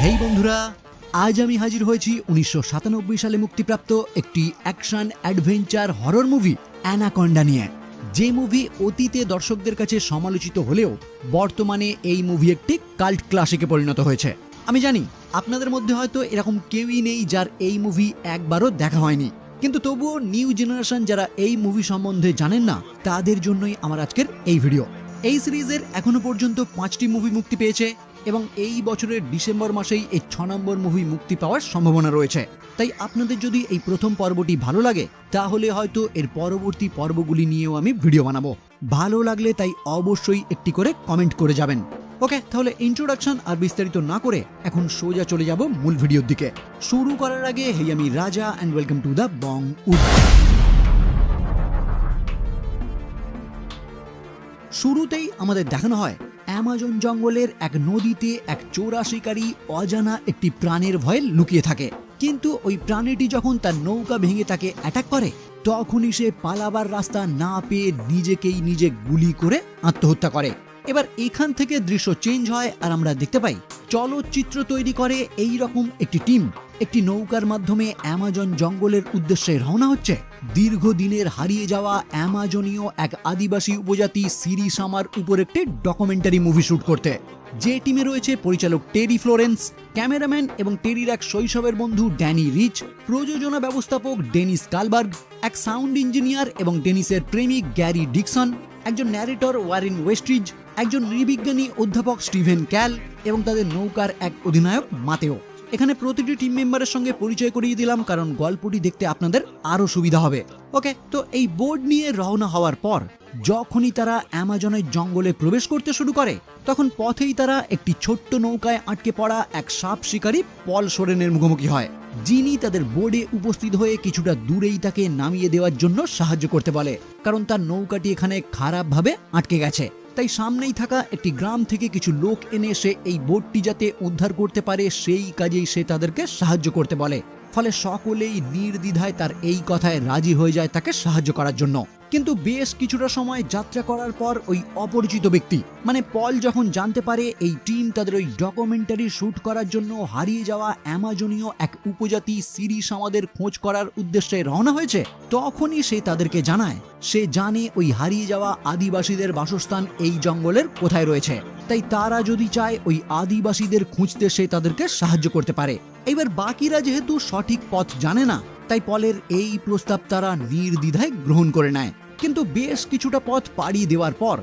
হেই বন্ধুরা, আজ আমি হাজির হয়েছি 1997 সালে মুক্তিপ্রাপ্ত একটি action adventure horror movie anaconda নিয়ে। যে মুভি অতীতে দর্শকদের কাছে সমালোচিত হলেও বর্তমানে এই মুভি একটি কাল্ট ক্লাসিকে পরিণত হয়েছে। আমি জানি আপনাদের মধ্যে হয়তো এরকম কেউই নেই যার এই মুভি একবারও দেখা হয়নি, কিন্তু তবুও নিউ জেনারেশন যারা এই মুভি সম্বন্ধে জানেন না তাদের জন্যই আমার আজকের এই ভিডিও। এই সিরিজের এখনো পর্যন্ত 5টি মুভি মুক্তি পেয়েছে এবং এই বছরের ডিসেম্বর মাসেই এই 6 নম্বর মুভি মুক্তি পাওয়ার সম্ভাবনা রয়েছে। তাই আপনাদের যদি এই প্রথম পর্বটি ভালো লাগে তাহলে হয়তো এর পরবর্তী পর্বগুলি নিয়েও আমি ভিডিও বানাবো। ভালো লাগলে তাই অবশ্যই একটি করে কমেন্ট করে যাবেন। ওকে, তাহলে ইন্ট্রোডাকশন আর বিস্তারিত না করে এখন সোজা চলে যাব মূল ভিডিওর দিকে। শুরু করার আগে হেই, আমি Raja and welcome to the Bong wood. শুরুতেই আমাদের দেখানো হয় অ্যামাজন জঙ্গলের এক নদীতে এক চোরা শিকারী অজানা একটি প্রাণের ভয়ে লুকিয়ে থাকে, কিন্তু ওই প্রাণীটি যখন তার নৌকা ভেঙে তাকে অ্যাটাক করে তখনই সে পালাবার রাস্তা না পেয়ে নিজেকেই নিজে গুলি করে আত্মহত্যা করে। এবার এখান থেকে দৃশ্য চেঞ্জ হয় আর আমরা দেখতে পাই চলচ্চিত্র তৈরি করে এই রকম একটি টিম একটি নৌকার মাধ্যমে অ্যামাজন জঙ্গলের উদ্দেশ্যে রওনা হচ্ছে দীর্ঘদিনের হারিয়ে যাওয়া অ্যামাজনীয় এক আদিবাসী উপজাতি সিরিসামার উপর একটি ডকুমেন্টারি মুভি শুট করতে। যে টিমে রয়েছে পরিচালক টেরি ফ্লোরেন্স, ক্যামেরাম্যান এবং টেরির এক শৈশবের বন্ধু ড্যানি রিচ, প্রযোজনা ব্যবস্থাপক ডেনিস কালবার্গ, এক সাউন্ড ইঞ্জিনিয়ার এবং ডেনিসের প্রেমিক গ্যারি ডিকসন, একজন ন্যারেটর ওয়ারেন ওয়েস্ট্রিজ, একজন নৃবিজ্ঞানী অধ্যাপক স্টিভেন ক্যাল এবং তাদের নৌকার এক অধিনায়ক মাতেও। এখানে প্রতিটি টিম মেম্বারের সঙ্গে পরিচয় করিয়ে দিলাম কারণ গল্পটি দেখতে আপনাদের আরো সুবিধা হবে। ওকে, তো এই বোর্ড নিয়ে রওনা হওয়ার পর যখনই তারা অ্যামাজনের জঙ্গলে প্রবেশ করতে শুরু করে তখন পথেই তারা একটি ছোট্ট নৌকায় আটকে পড়া এক সাপ শিকারী পল সোরেনের মুখোমুখি হয়, যিনি তাদের বোর্ডে উপস্থিত হয়ে কিছুটা দূরেই তাকে নামিয়ে দেওয়ার জন্য সাহায্য করতে বলে, কারণ তার নৌকাটি এখানে খারাপভাবে আটকে গেছে। তাই সামনেই থাকা একটি গ্রাম থেকে কিছু লোক এনে সে এই বোটটি যাতে উদ্ধার করতে পারে সেই কাজেই সে তাদেরকে সাহায্য করতে বলে। ফলে সকলেই নির্দ্বিধায় তার এই কথায় রাজি হয়ে যায় তাকে সাহায্য করার জন্য। কিন্তু বেশ কিছুটা সময় যাত্রা করার পর ওই অপরিচিত ব্যক্তি মানে পল যখন জানতে পারে এই টিম তাদের ওই ডকুমেন্টারি শুট করার জন্য হারিয়ে যাওয়া অ্যামাজনীয় এক উপজাতি সিরিসামাদের খোঁজ করার উদ্দেশ্যে রওনা হয়েছে, তখনই সে তাদেরকে জানায় সে জানে ওই হারিয়ে যাওয়া আদিবাসীদের বাসস্থান এই জঙ্গলের কোথায় রয়েছে, তাই তারা যদি চায় ওই আদিবাসীদের খুঁজতে সে তাদেরকে সাহায্য করতে পারে। এবার বাকিরা যেহেতু সঠিক পথ জানে না তাই পলের এই প্রস্তাব তারা নির্দ্বিধায় গ্রহণ করে নেয়। কিন্তু বেশ কিছুটা পথ পাড়ি দেওয়ার পর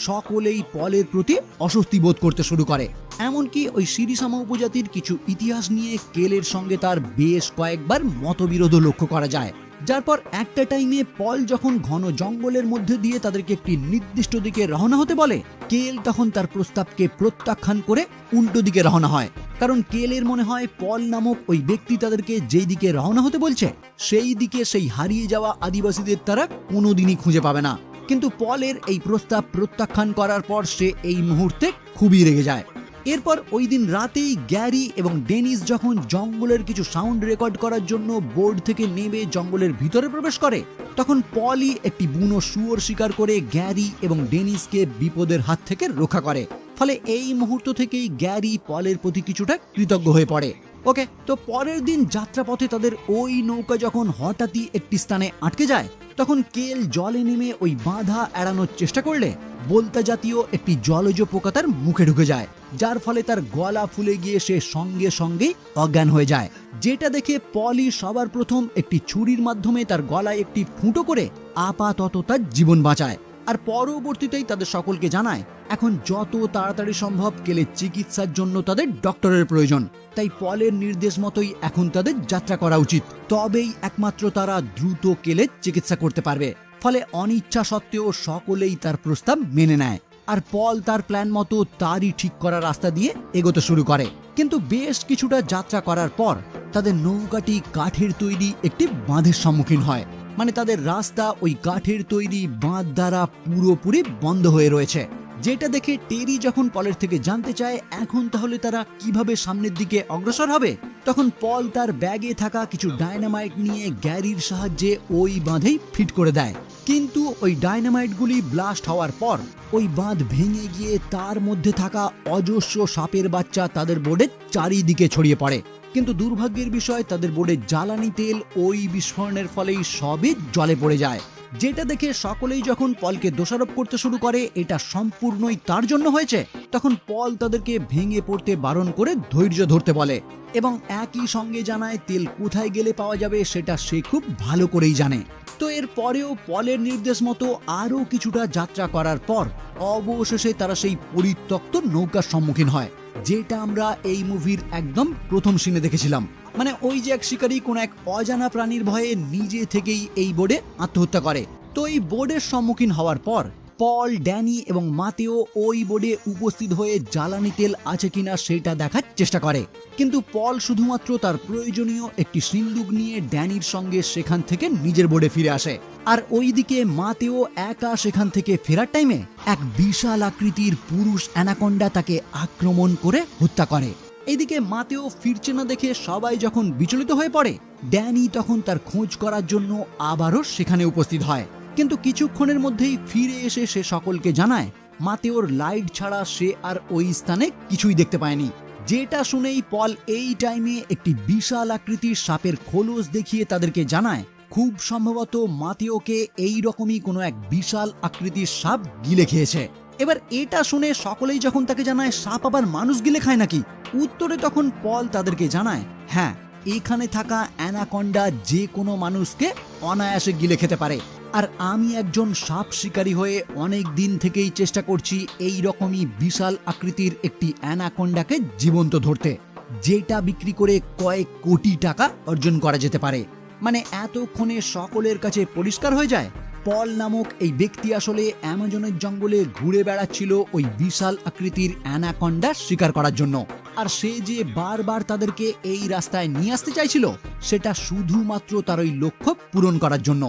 সকলেই পলের প্রতি অস্বস্তি বোধ করতে শুরু করে। এমনকি ওই সিরিসামা উপজাতির কিছু ইতিহাস নিয়ে কেলের সঙ্গে তার বেশ কয়েকবার মতবিরোধ লক্ষ্য করা যায়, যার পর একটা টাইমে পল যখন ঘন জঙ্গলের মধ্যে দিয়ে তাদেরকে একটি নির্দিষ্ট দিকে রওনা হতে বলে কেল তখন তার প্রস্তাবকে প্রত্যাখ্যান করে উল্টো দিকে রওনা হয়, কারণ কেলের মনে হয় পল নামক ওই ব্যক্তি তাদেরকে যেই দিকে রওনা হতে বলছে সেই দিকে সেই হারিয়ে যাওয়া আদিবাসীদের তারা কোনোদিনই খুঁজে পাবে না। কিন্তু পলের এই প্রস্তাব প্রত্যাখ্যান করার পর সে এই মুহূর্তে খুবই রেগে যায়। এরপর ওই দিন রাতেই গ্যারি এবং ডেনিস যখন জঙ্গলের কিছু সাউন্ড রেকর্ড করার জন্য বোর্ড থেকে নেমে জঙ্গলের ভিতরে প্রবেশ করে তখন পলই একটি বুনো শুয়োর শিকার করে গ্যারি এবং ডেনিসকে বিপদের হাত থেকে রক্ষা করে। ফলে এই মুহূর্ত থেকেই গ্যারি পলের প্রতি কিছুটা কৃতজ্ঞ হয়ে পড়ে। ওকে, তো পরের দিন যাত্রাপথে তাদের ওই নৌকা যখন হঠাৎই একটি স্থানে আটকে যায় তখন কেল জলে নেমে ওই বাধা এড়ানোর চেষ্টা করলে বোলতা জাতীয় একটি জলজ পোকা তার মুখে ঢুকে যায়, যার ফলে তার গলা ফুলে গিয়ে সে সঙ্গে সঙ্গেই অজ্ঞান হয়ে যায়। যেটা দেখে পলি সবার প্রথম একটি ছুরির মাধ্যমে তার গলায় একটি ফুটো করে আপাতত তার জীবন বাঁচায়, আর পরবর্তীতেই তাদের সকলকে জানায় এখন যত তাড়াতাড়ি সম্ভব কেলের চিকিৎসার জন্য তাদের ডক্টরের প্রয়োজন, তাই পলের নির্দেশ মতোই এখন তাদের যাত্রা করা উচিত, তবেই একমাত্র তারা দ্রুত কেলের চিকিৎসা করতে পারবে। ফলে অনিচ্ছা সত্ত্বেও সকলেই তার প্রস্তাব মেনে নেয় আর পল তার প্ল্যান মতো তারই ঠিক করা রাস্তা দিয়ে এগোতে শুরু করে। কিন্তু বেশ কিছুটা যাত্রা করার পর তাদের নৌকাটি কাঠের তৈরি একটি বাঁধের সম্মুখীন হয়, মানে তাদের রাস্তা ওই কাঠের তৈরি বাঁধ দ্বারা পুরোপুরি বন্ধ হয়ে রয়েছে, যেটা দেখে টেরি যখন পলের থেকে জানতে চায় এখন তাহলে তারা কিভাবে সামনের দিকে অগ্রসর হবে, তখন পল তার ব্যাগে থাকা কিছু ডায়নামাইট নিয়ে গ্যারির সাহায্যে ওই বাঁধেই ফিট করে দেয়। কিন্তু ওই ডায়নামাইটগুলি ব্লাস্ট হওয়ার পর ওই বাঁধ ভেঙে গিয়ে তার মধ্যে থাকা অজস্র সাপের বাচ্চা তাদের বোর্ডের চারিদিকে ছড়িয়ে পড়ে। কিন্তু দুর্ভাগ্যের বিষয় তাদের বোর্ডে জ্বালানি তেল ওই বিস্ফোরণের ফলেই সবই জলে পড়ে যায়। যেটা দেখে সকলেই যখন পলকে দোষারোপ করতে শুরু করে এটা সম্পূর্ণই তার জন্য হয়েছে, তখন পল তাদেরকে ভেঙে পড়তে বারণ করে ধৈর্য ধরতে বলে এবং একই সঙ্গে জানায় তেল কোথায় গেলে পাওয়া যাবে সেটা সে খুব ভালো করেই জানে। তো এর পরেও পলের নির্দেশ মতো আরও কিছুটা যাত্রা করার পর অবশেষে তারা সেই পরিত্যক্ত নৌকার সম্মুখীন হয়, যেটা আমরা এই মুভির একদম প্রথম সিনে দেখেছিলাম। মানে ওই যে এক শিকারী কোন এক অজানা প্রাণীর ভয়ে নিজে থেকেই এই বোর্ডে আত্মহত্যা করে। তো এই বোর্ডের সম্মুখীন হওয়ার পর পল, ড্যানি এবং মাতেও ওই বোর্ডে উপস্থিত হয়ে জ্বালানি তেল আছে কিনা সেটা দেখার চেষ্টা করে। কিন্তু পল শুধুমাত্র তার প্রয়োজনীয় একটি সিন্দুক নিয়ে ড্যানির সঙ্গে সেখান থেকে নিজের বোর্ডে ফিরে আসে। আর ওইদিকে মাতেও একা সেখান থেকে ফেরার টাইমে এক বিশাল আকৃতির পুরুষ অ্যানাকন্ডা তাকে আক্রমণ করে হত্যা করে। এইদিকে মাতেও ফিরছে না দেখে সবাই যখন বিচলিত হয়ে পড়ে, ড্যানি তখন তার খোঁজ করার জন্য আবারও সেখানে উপস্থিত হয়। কিন্তু কিছুক্ষণের মধ্যেই ফিরে এসে সে সকলকে জানায় মাতেওর লাইট ছাড়া সে আর ওই স্থানে কিছুই দেখতে পায়নি। যেটা শুনেই পল এই টাইমে একটি বিশাল আকৃতির সাপের খোলস দেখিয়ে তাদেরকে জানায় খুব সম্ভবত মাতেওকে এই রকমই কোনো এক বিশাল আকৃতির সাপ গিলে খেয়েছে। এবার এটা শুনে সকলেই যখন তাকে জানায় সাপ আবার মানুষ গিলে খায় নাকি, উত্তরে তখন পল তাদেরকে জানায় হ্যাঁ, এখানে থাকা অ্যানাকন্ডা যে কোনো মানুষকে অনায়াসে গিলে খেতে পারে। আর আমি একজন সাপ শিকারী হয়ে অনেক দিন থেকেই চেষ্টা করছি এই রকমই বিশাল আকৃতির একটি অ্যানাকন্ডাকে জীবন্ত ধরতে, যেটা বিক্রি করে কয়েক কোটি টাকা অর্জন করা যেতে পারে। মানে এতক্ষণে সকলের কাছে পরিষ্কার হয়ে যায় পল নামক এই ব্যক্তি আসলে অ্যামাজনের জঙ্গলে ঘুরে বেড়াচ্ছিল ওই বিশাল আকৃতির অ্যানাকন্ডা শিকার করার জন্য। আর সে যে বারবার তাদেরকে এই রাস্তায় নিয়ে আসতে চাইছিল সেটা শুধুমাত্র তার ওই লক্ষ্য পূরণ করার জন্য,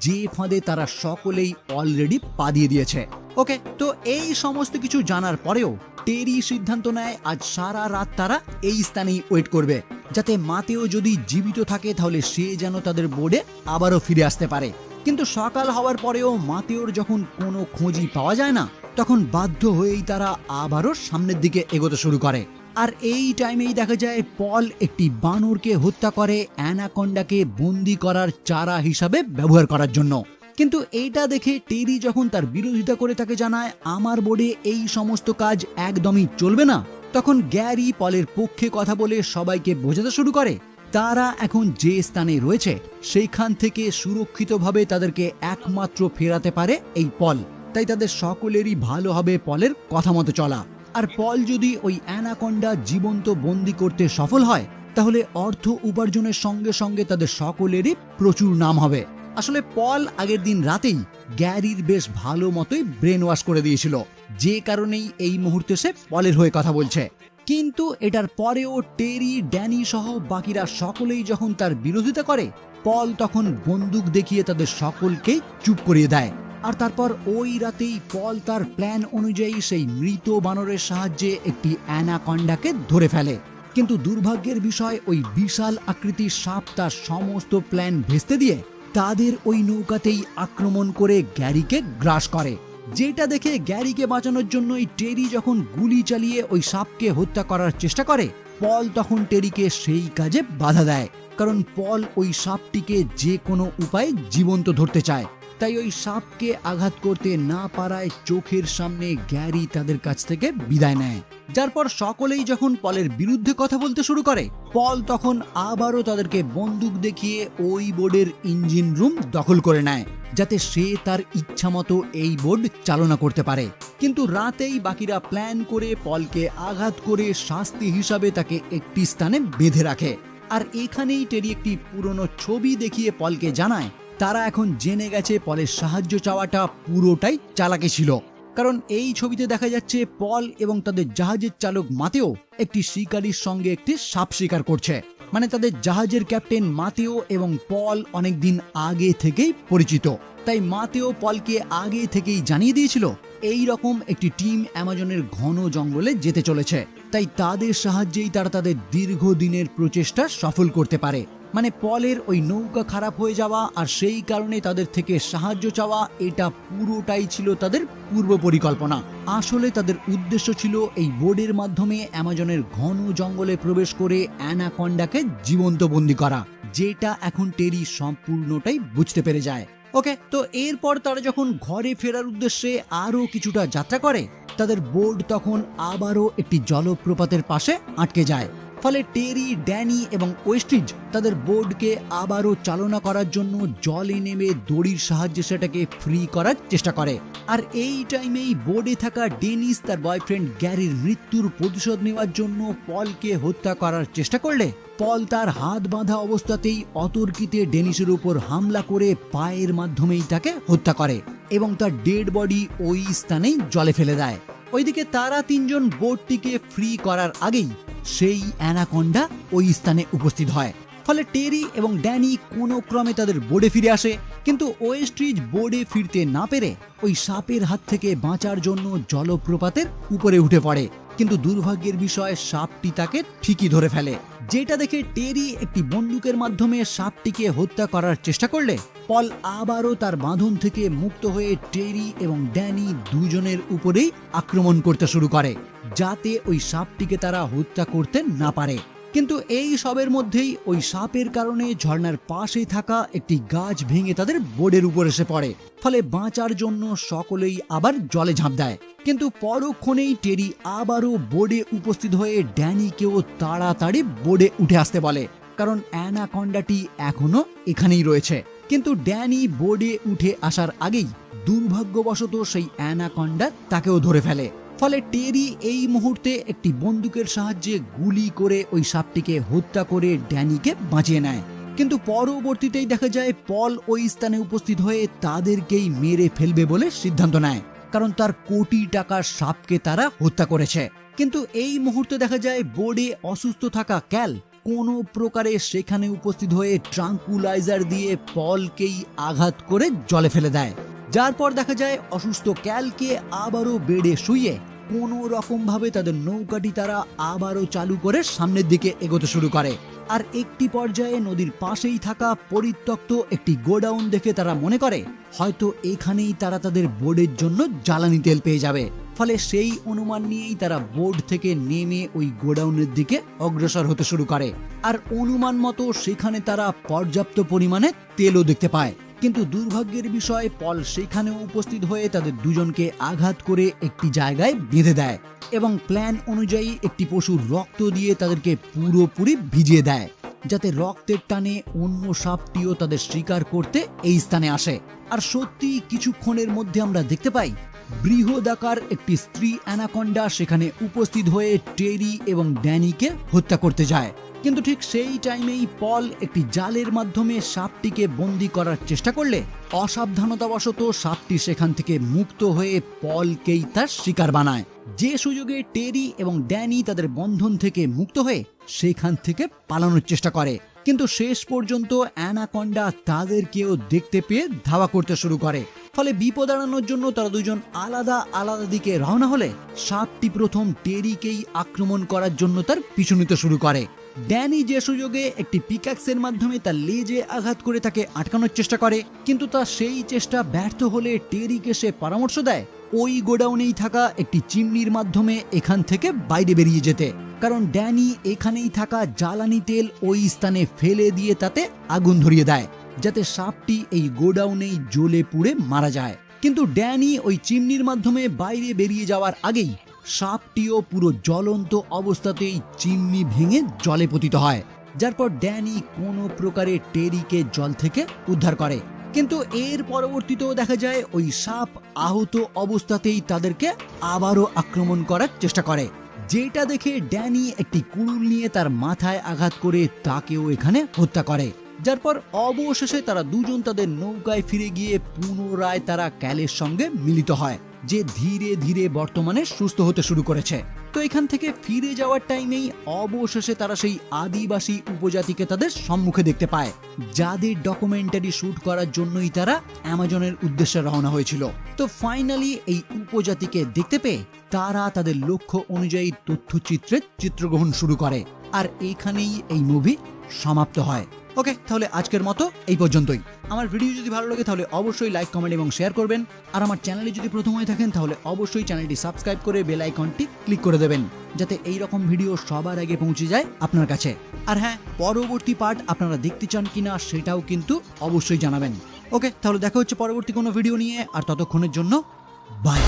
যে ফাঁদে তারা সকলেই অলরেডি পা দিয়ে দিয়েছে। ওকে, তো এই সমস্ত কিছু জানার পরেও টেরি সিদ্ধান্ত নেয় আজ সারা রাত তারা এই স্থানেই ওয়েট করবে, যাতে মাতেও যদি জীবিত থাকে তাহলে সে যেন তাদের বোর্ডে আবারও ফিরে আসতে পারে। কিন্তু সকাল হওয়ার পরেও মাতেওর যখন কোনো খোঁজই পাওয়া যায় না, তখন বাধ্য হয়েই তারা আবারও সামনের দিকে এগোতে শুরু করে। আর এই টাইমেই দেখা যায় পল একটি বানরকে হত্যা করে অ্যানাকন্ডাকে বন্দি করার চারা হিসাবে ব্যবহার করার জন্য। কিন্তু এইটা দেখে টেরি যখন তার বিরোধিতা করে তাকে জানায় আমার বোর্ডে এই সমস্ত কাজ একদমই চলবে না, তখন গ্যারি পলের পক্ষে কথা বলে সবাইকে বোঝাতে শুরু করে তারা এখন যে স্থানে রয়েছে সেইখান থেকে সুরক্ষিতভাবে তাদেরকে একমাত্র ফেরাতে পারে এই পল। তাই তাদের সকলেরই ভালো হবে পলের কথা মতো চলা। আর পল যদি ওই অ্যানাকন্ডা জীবন্ত বন্দি করতে সফল হয় তাহলে অর্থ উপার্জনের সঙ্গে সঙ্গে তাদের সকলেরই প্রচুর নাম হবে। আসলে পল আগের দিন রাতেই গ্যারির বেশ ভালো মতোই ব্রেন ওয়াশ করে দিয়েছিল, যে কারণেই এই মুহূর্তে সে পলের হয়ে কথা বলছে। কিন্তু এটার পরেও টেরি, ড্যানি সহ বাকিরা সকলেই যখন তার বিরোধিতা করে, পল তখন বন্দুক দেখিয়ে তাদের সকলকেই চুপ করিয়ে দেয়। আর তারপর ওই রাতেই পল তার প্ল্যান অনুযায়ী সেই মৃত বানরের সাহায্যে একটি অ্যানাকন্ডাকে ধরে ফেলে। কিন্তু দুর্ভাগ্যের বিষয় ওই বিশাল আকৃতির সাপ তার সমস্ত প্ল্যান ভেস্তে দিয়ে তাদের ওই নৌকাতেই আক্রমণ করে গ্যারিকে গ্রাস করে। যেটা দেখে গ্যারিকে বাঁচানোর জন্যই টেরি যখন গুলি চালিয়ে ওই সাপকে হত্যা করার চেষ্টা করে, পল তখন টেরিকে সেই কাজে বাধা দেয়, কারণ পল ওই সাপটিকে যে কোনো উপায়ে জীবন্ত ধরতে চায়। তাই ওই সাপকে আঘাত করতে না পারায় চোখের সামনে গ্যারি তাদের কাছ থেকে বিদায় নেয়। যার পর সকলেই যখন পলের বিরুদ্ধে কথা বলতে শুরু করে, পল তখন আবারও তাদেরকে বন্দুক দেখিয়ে ওই বোর্ডের ইঞ্জিন রুম দখল করে নেয়, যাতে সে তার ইচ্ছা মতো এই বোর্ড চালনা করতে পারে। কিন্তু রাতেই বাকিরা প্ল্যান করে পলকে আঘাত করে শাস্তি হিসাবে তাকে একটি স্থানে বেঁধে রাখে। আর এখানেই টেরি একটি পুরনো ছবি দেখিয়ে পলকে জানায় তারা এখন জেনে গেছে পলের সাহায্য চাওয়াটা পুরোটাই চালাকি ছিল, কারণ এই ছবিতে দেখা যাচ্ছে পল এবং তাদের জাহাজের চালক মাতেও একটি শিকারীর সঙ্গে একটি সাপ শিকার করছে। মানে তাদের জাহাজের ক্যাপ্টেন মাতেও এবং পল অনেকদিন আগে থেকেই পরিচিত, তাই মাতেও পলকে আগে থেকেই জানিয়ে দিয়েছিল এই রকম একটি টিম অ্যামাজনের ঘন জঙ্গলে যেতে চলেছে, তাই তাদের সাহায্যেই তারা তাদের দীর্ঘদিনের প্রচেষ্টা সফল করতে পারে। মানে পলের ওই নৌকা খারাপ হয়ে যাওয়া আর সেই কারণে তাদের থেকে সাহায্য চাওয়া, এটা পুরোটাই ছিল তাদের পূর্ব পরিকল্পনা। আসলে তাদের উদ্দেশ্য ছিল এই বোর্ডের মাধ্যমে অ্যামাজনের ঘন জঙ্গলে প্রবেশ করে অ্যানাকন্ডাকে জীবন্ত বন্দী করা, যেটা এখন টেরি সম্পূর্ণটাই বুঝতে পেরে যায়। ওকে, তো এরপর তারা যখন ঘরে ফেরার উদ্দেশ্যে আরো কিছুটা যাত্রা করে, তাদের বোর্ড তখন আবারও একটি জলপ্রপাতের পাশে আটকে যায়। ফলে টেরি, ড্যানি এবং ওয়েস্ট্রিজ তাদের বোর্ডকে আবারও চালনা করার জন্য জলে নেমে দড়ির সাহায্যে সেটাকে ফ্রি করার চেষ্টা করে। আর এই টাইমেই বোর্ডে থাকা ডেনিস তার বয়ফ্রেন্ড গ্যারির মৃত্যুর প্রতিশোধ নেওয়ার জন্য পলকে হত্যা করার চেষ্টা করলে পল তার হাত বাঁধা অবস্থাতেই অতর্কিতে ডেনিসের উপর হামলা করে পায়ের মাধ্যমেই তাকে হত্যা করে এবং তার ডেড বডি ওই স্থানেই জলে ফেলে দেয়। ওইদিকে তারা তিনজন বোর্ডটিকে ফ্রি করার আগেই সেই অ্যানাকন্ডা ওই স্থানে উপস্থিত হয়। ফলে টেরি এবং ড্যানি কোনো ক্রমে তাদের বোর্ডে ফিরে আসে, কিন্তু ওয়েস্ট্রিজ বোর্ডে ফিরতে না পেরে ওই সাপের হাত থেকে বাঁচার জন্য জলপ্রপাতের উপরে উঠে পড়ে, কিন্তু দুর্ভাগ্যের বিষয় সাপটি তাকে ঠিকই ধরে ফেলে, যেটা দেখে টেরি একটি বন্দুকের মাধ্যমে সাপটিকে হত্যা করার চেষ্টা করলে পল আবারও তার বাঁধন থেকে মুক্ত হয়ে টেরি এবং ড্যানি দুজনের উপরেই আক্রমণ করতে শুরু করে, যাতে ওই সাপটিকে তারা হত্যা করতে না পারে। কিন্তু এই সবের মধ্যেই ওই সাপের কারণে ঝর্ণার পাশে থাকা একটি গাছ ভেঙে তাদের বোর্ডের উপর এসে পড়ে। ফলে বাঁচার জন্য সকলেই আবার জলে ঝাঁপ দেয়, কিন্তু পরক্ষণেই টেরি আবারও বোর্ডে উপস্থিত হয়ে ড্যানিকেও তাড়াতাড়ি বোর্ডে উঠে আসতে বলে, কারণ অ্যানাকন্ডাটি এখনো এখানেই রয়েছে। কিন্তু ড্যানি বোর্ডে উঠে আসার আগেই দুর্ভাগ্যবশত সেই অ্যানাকন্ডা তাকেও ধরে ফেলে। ফলে টেরি এই মুহূর্তে একটি বন্দুকের সাহায্যে গুলি করে ওই সাপটিকে হত্যা করে ড্যানিকে বাঁচিয়ে নেয়। কিন্তু পরবর্তীতেই দেখা যায় পল ওই স্থানে উপস্থিত হয়ে তাদেরকেই মেরে ফেলবে বলে সিদ্ধান্ত নেয়, কারণ তার কোটি টাকার সাপকে তারা হত্যা করেছে। কিন্তু এই মুহূর্তে দেখা যায় বোর্ডে অসুস্থ থাকা ক্যাল কোনো প্রকারে সেখানে উপস্থিত হয়ে ট্রাঙ্কুলাইজার দিয়ে পলকেই আঘাত করে জলে ফেলে দেয়, যার পর দেখা যায় অসুস্থ ক্যালকে আবারও বেডে শুইয়ে কোনো রকম ভাবে তাদের নৌকাটি তারা আবারও চালু করে সামনের দিকে এগোতে শুরু করে। আর একটি পর্যায়ে নদীর পাশেই থাকা পরিত্যক্ত একটি গোডাউন দেখে তারা মনে করে হয়তো এখানেই তারা তাদের বোর্ডের জন্য জ্বালানি তেল পেয়ে যাবে। ফলে সেই অনুমান নিয়েই তারা বোর্ড থেকে নেমে ওই গোডাউনের দিকে অগ্রসর হতে শুরু করে। আর অনুমান মতো সেখানে তারা পর্যাপ্ত পরিমাণে তেলও দেখতে পায়, কিন্তু দুর্ভাগ্যের বিষয় পল সেখানেও উপস্থিত হয়ে তাদের দুজনকে আঘাত করে একটি জায়গায় বেঁধে দেয় এবং প্ল্যান অনুযায়ী একটি পশুর রক্ত দিয়ে তাদেরকে পুরোপুরি ভিজিয়ে দেয়, যাতে রক্তের টানে অন্য সাপটিও তাদের শিকার করতে এই স্থানে আসে। আর সত্যি কিছুক্ষণের মধ্যে আমরা দেখতে পাই বৃহদাকার একটি স্ত্রী অ্যানাকন্ডা সেখানে উপস্থিত হয়ে টেরি এবং ড্যানিকে হত্যা করতে যায়। কিন্তু ঠিক সেই টাইমেই পল একটি জালের মাধ্যমে সাপটিকে বন্দি করার চেষ্টা করলে অসাবধানতাবশত সাপটি সেখান থেকে মুক্ত হয়ে পলকেই তার শিকার বানায়, যে সুযোগে টেরি এবং ড্যানি তাদের বন্ধন থেকে মুক্ত হয়ে সেখান থেকে পালানোর চেষ্টা করে। কিন্তু শেষ পর্যন্ত অ্যানাকন্ডা তাদেরকেও দেখতে পেয়ে ধাওয়া করতে শুরু করে। ফলে বিপদ এড়ানোর জন্য তারা দুজন আলাদা আলাদা দিকে রওনা হলে সাপটি প্রথম টেরিকেই আক্রমণ করার জন্য তার পিছু নিতে শুরু করে। ড্যানি যে সুযোগে একটি পিক্যাক্সের মাধ্যমে তার লেজে আঘাত করে তাকে আটকানোর চেষ্টা করে, কিন্তু তার সেই চেষ্টা ব্যর্থ হলে টেরিকে সে পরামর্শ দেয় ওই গোডাউনেই থাকা একটি চিমনির মাধ্যমে এখান থেকে বাইরে বেরিয়ে যেতে, কারণ ড্যানি এখানেই থাকা জ্বালানি তেল ওই স্থানে ফেলে দিয়ে তাতে আগুন ধরিয়ে দেয়, যাতে সাপটি এই গোডাউনেই জ্বলে পুড়ে মারা যায়। কিন্তু ড্যানি ওই চিমনির মাধ্যমে বাইরে বেরিয়ে যাওয়ার আগেই সাপটিও পুরো জ্বলন্ত অবস্থাতেই চিমনি ভেঙে জলে পতিত হয়, যার পর ড্যানি কোনো প্রকারে টেরিকে জল থেকে উদ্ধার করে। কিন্তু এর পরবর্তীতেও দেখা যায় ওই সাপ আহত অবস্থাতেই তাদেরকে আবারও আক্রমণ করার চেষ্টা করে, যেটা দেখে ড্যানি একটি কুড়ুল নিয়ে তার মাথায় আঘাত করে তাকেও এখানে হত্যা করে, যার পর অবশেষে তারা দুজন তাদের নৌকায় ফিরে গিয়ে পুনরায় তারা ক্যালের সঙ্গে মিলিত হয়, যে ধীরে ধীরে বর্তমানে সুস্থ হতে শুরু করেছে। তো এখান থেকে ফিরে যাওয়ার টাইমেই অবশেষে তারা সেই আদিবাসী উপজাতিকে তাদের সম্মুখে দেখতে পায়, যাদের ডকুমেন্টারি শুট করার জন্যই তারা অ্যামাজনের উদ্দেশ্যে রওনা হয়েছিল। তো ফাইনালি এই উপজাতিকে দেখতে পেয়ে তারা তাদের লক্ষ্য অনুযায়ী তথ্যচিত্রের চিত্রগ্রহণ শুরু করে, আর এইখানেই এই মুভি সমাপ্ত হয়। ওকে, তাহলে আজকের মতো এই পর্যন্তই। আমার ভিডিও যদি ভালো লাগে তাহলে অবশ্যই লাইক, কমেন্ট এবং শেয়ার করবেন, আর আমার চ্যানেলে যদি প্রথম হয়ে থাকেন তাহলে অবশ্যই চ্যানেলটি সাবস্ক্রাইব করে বেল আইকনটি ক্লিক করে দেবেন, যাতে এই রকম ভিডিও সবার আগে পৌঁছে যায় আপনার কাছে। আর হ্যাঁ, পরবর্তী পার্ট আপনারা দেখতে চান কিনা সেটাও কিন্তু অবশ্যই জানাবেন। ওকে, তাহলে দেখা হচ্ছে পরবর্তী কোনো ভিডিও নিয়ে, আর ততক্ষণের জন্য বাই।